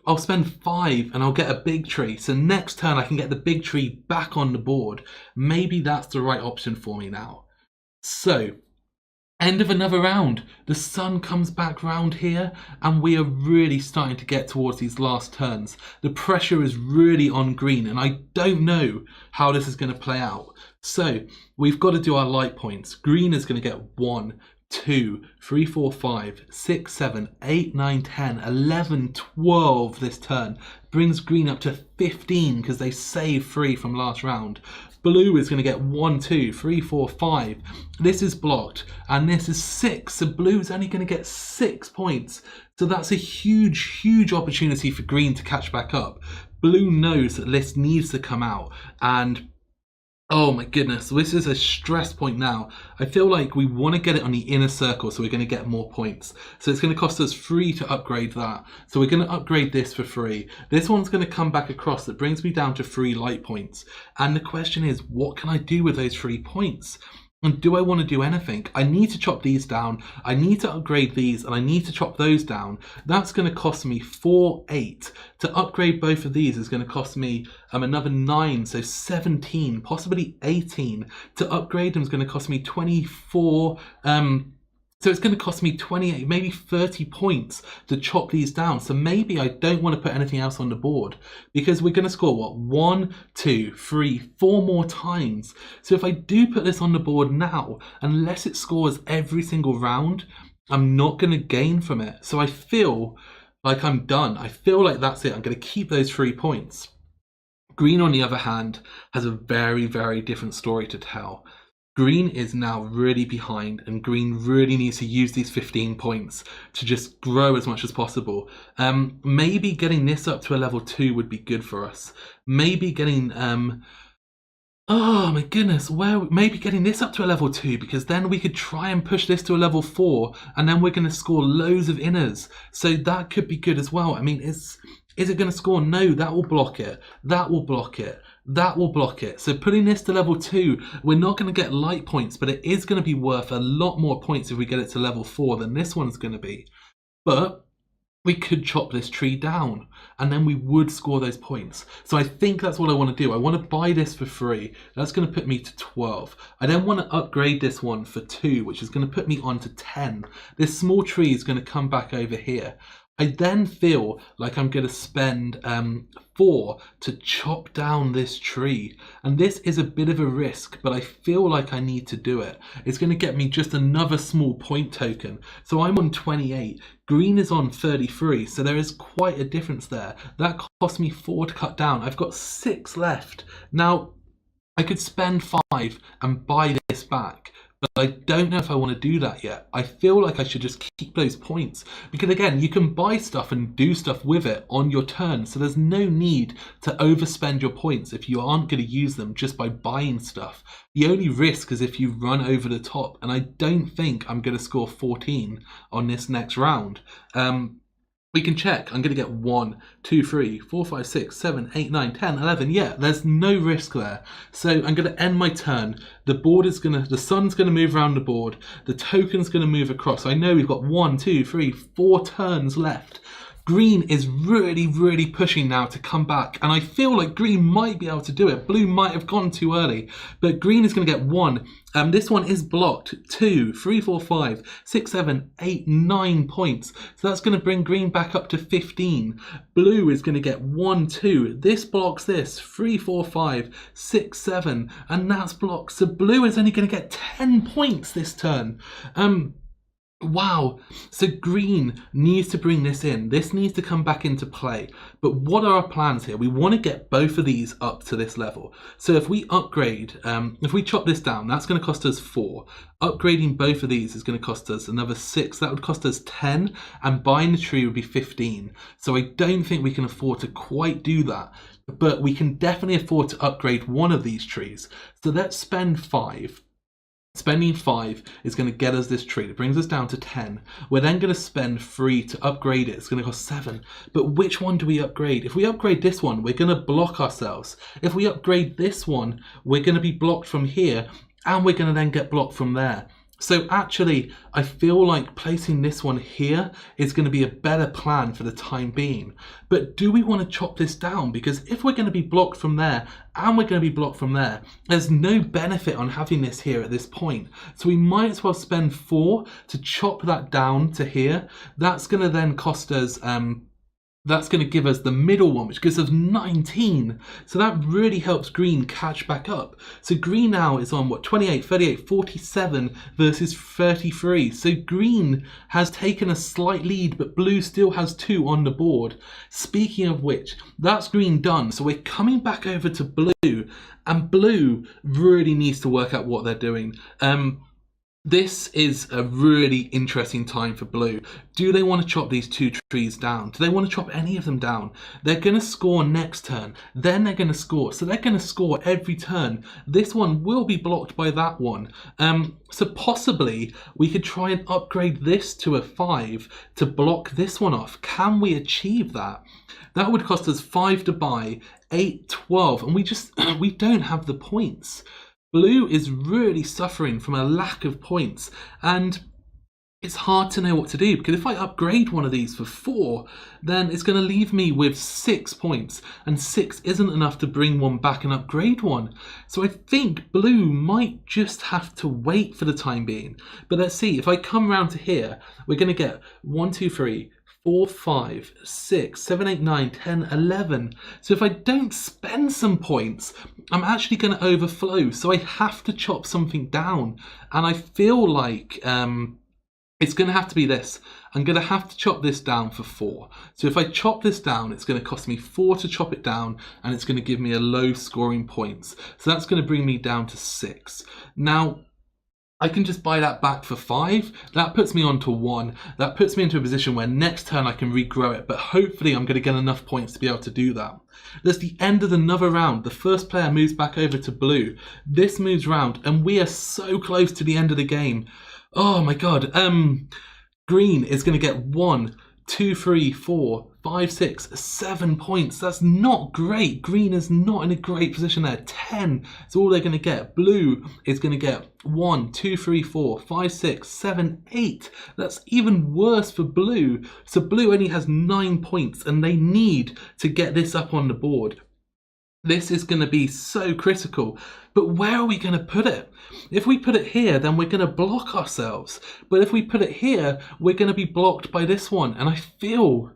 I'll spend 5 and I'll get a big tree. So next turn I can get the big tree back on the board. Maybe that's the right option for me now. So, end of another round. The sun comes back round here and we are really starting to get towards these last turns. The pressure is really on green and I don't know how this is going to play out. So we've got to do our light points. Green is going to get 1, 2, 3, 4, 5, 6, 7, 8, 9, 10, 11, 12 this turn. Brings green up to 15 because they saved 3 from last round. Blue is going to get 1, 2, 3, 4, 5. This is blocked and this is 6. So blue is only going to get 6 points. So that's a huge, huge opportunity for green to catch back up. Blue knows that this needs to come out and oh my goodness, this is a stress point now. I feel like we want to get it on the inner circle so we're going to get more points. So it's going to cost us 3 to upgrade that. So we're going to upgrade this for 3. This one's going to come back across. That brings me down to 3 light points. And the question is, what can I do with those 3 points? And do I want to do anything? I need to chop these down. I need to upgrade these and I need to chop those down. That's going to cost me 4, 8. To upgrade both of these is going to cost me another 9, so 17, possibly 18. To upgrade them is going to cost me 24. So it's going to cost me 28, maybe 30 points to chop these down. So maybe I don't want to put anything else on the board because we're going to score, what, 1, 2, 3, 4 more times. So if I do put this on the board now, unless it scores every single round, I'm not going to gain from it. So I feel like I'm done. I feel like that's it. I'm going to keep those 3 points. Green, on the other hand, has a very, very different story to tell. Green is now really behind and green really needs to use these 15 points to just grow as much as possible. Maybe getting this up to a level 2 would be good for us. Maybe getting, oh my goodness, maybe getting this up to a level 2 because then we could try and push this to a level 4 and then we're going to score loads of inners. So that could be good as well. I mean, is it going to score? No, that will block it. That will block it. That will block it. So putting this to level 2, we're not going to get light points, but it is going to be worth a lot more points if we get it to level 4 than this one's going to be. But we could chop this tree down and then we would score those points. So I think that's what I want to do. I want to buy this for 3. That's going to put me to 12. I then want to upgrade this one for 2, which is going to put me on to 10. This small tree is going to come back over here. I then feel like I'm going to spend 4 to chop down this tree. And this is a bit of a risk, but I feel like I need to do it. It's going to get me just another small point token. So I'm on 28. Green is on 33, so there is quite a difference there. That cost me 4 to cut down. I've got 6 left. Now, I could spend 5 and buy this back. But I don't know if I want to do that yet. I feel like I should just keep those points. Because again, you can buy stuff and do stuff with it on your turn. So there's no need to overspend your points if you aren't going to use them just by buying stuff. The only risk is if you run over the top. And I don't think I'm going to score 14 on this next round. We can check. I'm going to get 1, 2, 3, 4, 5, 6, 7, 8, 9, 10, 11. Yeah, there's no risk there. So I'm going to end my turn. The sun's going to move around the board. The token's going to move across. I know we've got 1, 2, 3, 4 turns left. Green is really, really pushing now to come back. And I feel like green might be able to do it. Blue might have gone too early. But green is going to get 1. This one is blocked. 2, 3, 4, 5, 6, 7, 8, 9 points. So that's going to bring green back up to 15. Blue is going to get 1, 2. This blocks this. 3, 4, 5, 6, 7. And that's blocked. So blue is only going to get 10 points this turn. Wow, so green needs to bring this in. This needs to come back into play. But what are our plans here? We want to get both of these up to this level. So if we upgrade, if we chop this down, that's going to cost us 4. Upgrading both of these is going to cost us another 6. That would cost us 10. And buying the tree would be 15. So I don't think we can afford to quite do that. But we can definitely afford to upgrade one of these trees. So let's spend 5. Spending 5 is going to get us this tree. It brings us down to 10. We're then going to spend 3 to upgrade it. It's going to cost 7. But which one do we upgrade? If we upgrade this one, we're going to block ourselves. If we upgrade this one, we're going to be blocked from here. And we're going to then get blocked from there. So actually, I feel like placing this one here is going to be a better plan for the time being. But do we want to chop this down? Because if we're going to be blocked from there and we're going to be blocked from there, there's no benefit on having this here at this point. So we might as well spend 4 to chop that down to here. That's going to then cost us... that's going to give us the middle one, which gives us 19. So that really helps green catch back up. So green now is on what, 28, 38, 47 versus 33. So green has taken a slight lead, but blue still has 2 on the board. Speaking of which, that's green done. So we're coming back over to blue, and blue really needs to work out what they're doing. This is a really interesting time for blue. Do they want to chop these 2 trees down? Do they want to chop any of them down? They're going to score next turn. Then they're going to score. So they're going to score every turn. This one will be blocked by that one. So possibly we could try and upgrade this to a 5 to block this one off. Can we achieve that? That would cost us 5 to buy, 8, 12. And we don't have the points. Blue is really suffering from a lack of points, and it's hard to know what to do, because if I upgrade one of these for 4, then it's going to leave me with 6 points, and 6 isn't enough to bring one back and upgrade one. So I think blue might just have to wait for the time being. But let's see, if I come around to here, we're going to get 1, 2, 3, 4, 5, 6, 7, 8, 9, 10, 11. So if I don't spend some points, I'm actually going to overflow. So I have to chop something down. And I feel like it's going to have to be this. I'm going to have to chop this down for 4. So if I chop this down, it's going to cost me 4 to chop it down, and it's going to give me a low scoring points. So that's going to bring me down to 6. Now, I can just buy that back for 5. That puts me on to 1. That puts me into a position where next turn I can regrow it, but hopefully I'm going to get enough points to be able to do that. That's the end of another round. The first player moves back over to blue. This moves round, and we are so close to the end of the game. Oh my god. Green is going to get 1, 2, 3, 4, 5, 6, 7 points. That's not great. Green is not in a great position there. 10 is all they're going to get. Blue is going to get 1, 2, 3, 4, 5, 6, 7, 8. That's even worse for blue. So blue only has 9 points, and they need to get this up on the board. This is going to be so critical. But where are we going to put it? If we put it here, then we're going to block ourselves. But if we put it here, we're going to be blocked by this one. And I feel,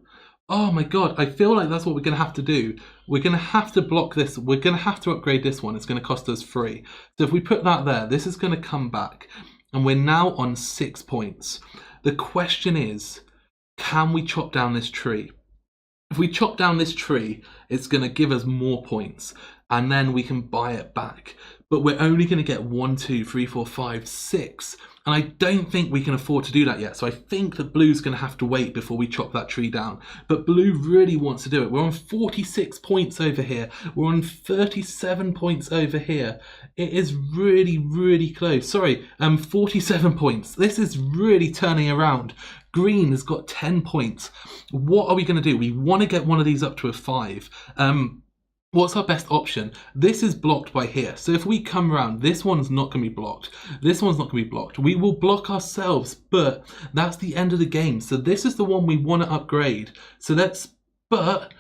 oh my god, I feel like that's what we're going to have to do. We're going to have to block this. We're going to have to upgrade this one. It's going to cost us 3. So if we put that there, this is going to come back. And we're now on 6 points. The question is, can we chop down this tree? If we chop down this tree, it's going to give us more points, and then we can buy it back. But we're only going to get 1, 2, 3, 4, 5, 6. And I don't think we can afford to do that yet. So I think that blue's going to have to wait before we chop that tree down. But blue really wants to do it. We're on 46 points over here. We're on 37 points over here. It is really, really close. Sorry, 47 points. This is really turning around. Green has got 10 points. What are we going to do? We want to get one of these up to a 5. What's our best option? This is blocked by here. So if we come around, this one's not going to be blocked. This one's not going to be blocked. We will block ourselves, but that's the end of the game. So this is the one we want to upgrade. But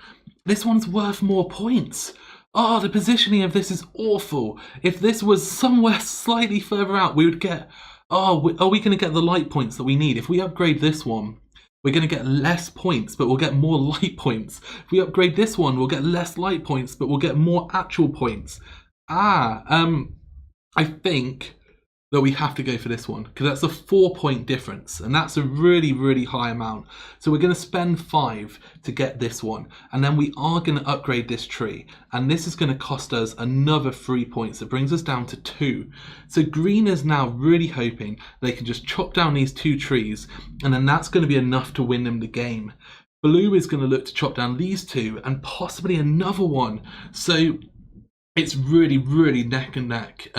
this one's worth more points. Oh, the positioning of this is awful. If this was somewhere slightly further out, we would get... Oh, are we going to get the light points that we need? If we upgrade this one, we're going to get less points, but we'll get more light points. If we upgrade this one, we'll get less light points, but we'll get more actual points. I think that we have to go for this one, because that's a 4-point difference, and that's a really, really high amount. So we're going to spend 5 to get this one, and then we are going to upgrade this tree, and this is going to cost us another 3 points. It brings us down to 2. So green is now really hoping they can just chop down these 2 trees, and then that's going to be enough to win them the game. Blue is going to look to chop down these 2 and possibly another one. So it's really, really neck and neck.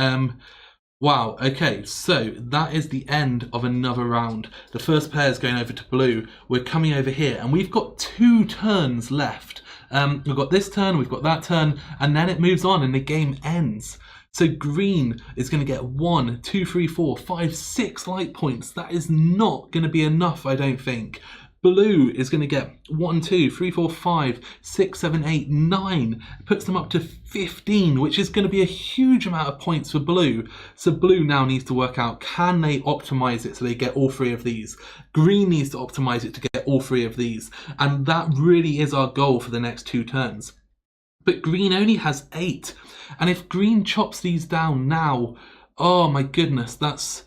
Wow, okay, so that is the end of another round. The first player is going over to blue. We're coming over here, and we've got 2 turns left We've got this turn, we've got that turn, and then it moves on and the game ends. So green is going to get 1, 2, 3, 4, 5, 6 light points. That is not going to be enough, I don't think. Blue is going to get 1, 2, 3, 4, 5, 6, 7, 8, 9. It puts them up to 15, which is going to be a huge amount of points for blue. So blue now needs to work out, can they optimize it so they get all 3 of these? Green needs to optimize it to get all 3 of these. And that really is our goal for the next 2 turns. But green only has 8. And if green chops these down now, oh my goodness, that's...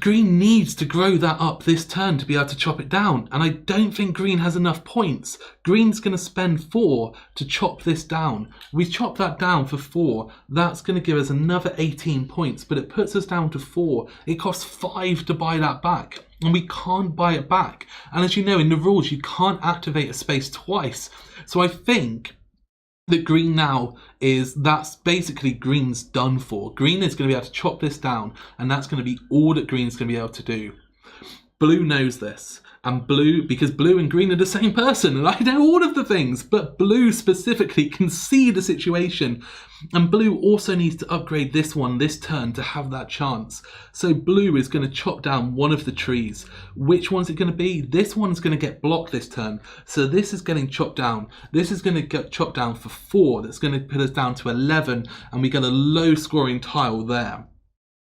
Green needs to grow that up this turn to be able to chop it down, and I don't think green has enough points. Green's going to spend 4 to chop this down. We chop that down for 4, that's going to give us another 18 points, but it puts us down to 4. It costs 5 to buy that back, and we can't buy it back. And as you know, in the rules, you can't activate a space twice. So I think that green now that's basically green's done for. Green is going to be able to chop this down, and that's going to be all that green's going to be able to do. Blue knows this, and blue, because blue and green are the same person, and I know all of the things, but blue specifically can see the situation, and blue also needs to upgrade this one this turn to have that chance. So blue is going to chop down one of the trees. Which one's it going to be? This one's going to get blocked this turn, so this is getting chopped down. This is going to get chopped down for 4, that's going to put us down to 11, and we get a low scoring tile there.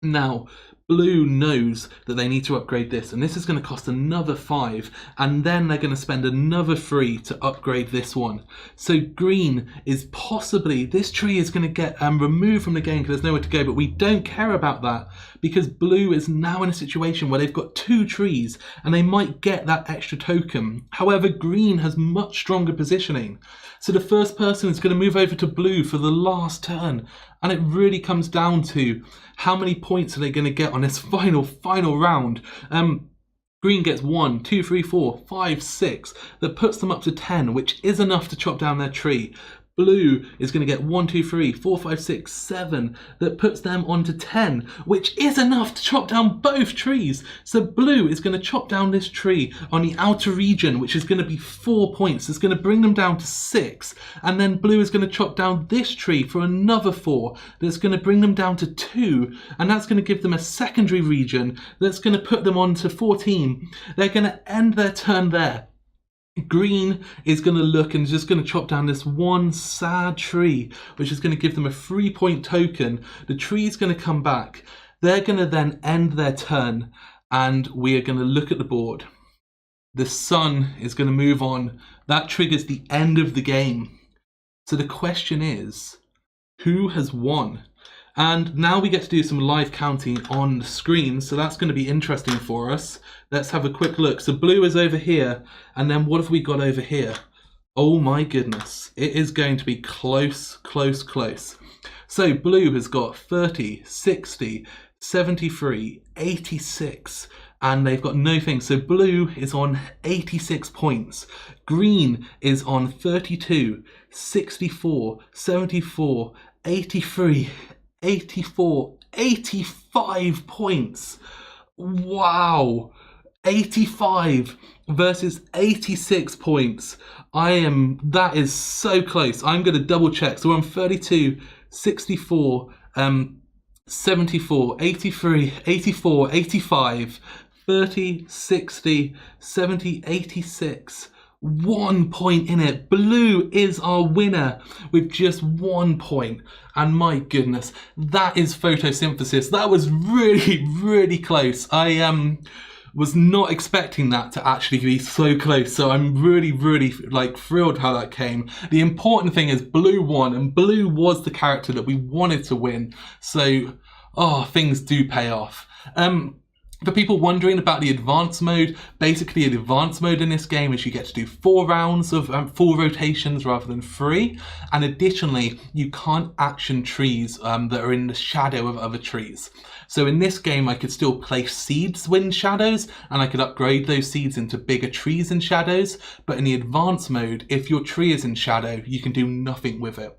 Now, blue knows that they need to upgrade this, and this is going to cost another 5, and then they're going to spend another 3 to upgrade this one. So green is possibly, this tree is going to get removed from the game because there's nowhere to go, but we don't care about that because blue is now in a situation where they've got 2 trees and they might get that extra token. However, green has much stronger positioning. So the first person is going to move over to blue for the last turn, and it really comes down to how many points are they going to get on this final round. Green gets 1, 2, 3, 4, 5, 6. That puts them up to 10, which is enough to chop down their tree. Blue is going to get 1, 2, 3, 4, 5, 6, 7. That puts them onto 10, which is enough to chop down both trees. So blue is going to chop down this tree on the outer region, which is going to be 4 points. It's going to bring them down to 6. And then blue is going to chop down this tree for another 4. That's going to bring them down to 2. And that's going to give them a secondary region that's going to put them on to 14. They're going to end their turn there. Green is going to look and just going to chop down this one sad tree, which is going to give them a 3-point token. The tree is going to come back. They're going to then end their turn, and we are going to look at the board. The sun is going to move on. That triggers the end of the game. So the question is, who has won? And now we get to do some live counting on the screen, so that's going to be interesting for us. Let's have a quick look. So blue is over here, and then what have we got over here? Oh my goodness, it is going to be close, close, close. So blue has got 30, 60, 73, 86, and they've got no thing. So blue is on 86 points. Green is on 32, 64, 74, 83, 84, 85 points. Wow. 85 versus 86 points. That is so close. I'm going to double check. So we're on 32, 64, 74, 83, 84, 85, 30, 60, 70, 86. 1 point in it. Blue is our winner with just 1 point. And my goodness, that is photosynthesis. That was really, really close. I was not expecting that to actually be so close. So I'm really, really thrilled how that came. The important thing is blue won, and blue was the character that we wanted to win. So, things do pay off. For people wondering about the advanced mode, basically the advanced mode in this game is you get to do 4 rounds of 4 rotations rather than 3. And additionally, you can't action trees that are in the shadow of other trees. So in this game, I could still place seeds in shadows, and I could upgrade those seeds into bigger trees in shadows. But in the advanced mode, if your tree is in shadow, you can do nothing with it.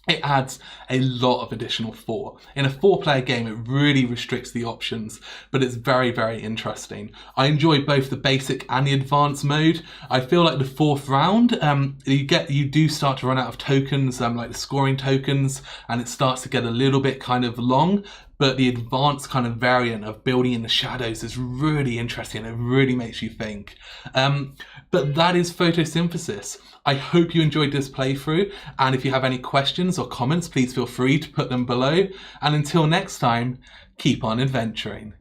it adds a lot of additional thought. In a 4-player game, it really restricts the options, but it's very, very interesting. I enjoy both the basic and the advanced mode. I feel like the 4th round, you do start to run out of tokens, like the scoring tokens, and it starts to get a little bit kind of long. But the advanced kind of variant of building in the shadows is really interesting. It really makes you think. But that is Photosynthesis. I hope you enjoyed this playthrough, and if you have any questions or comments, please feel free to put them below. And until next time, keep on adventuring.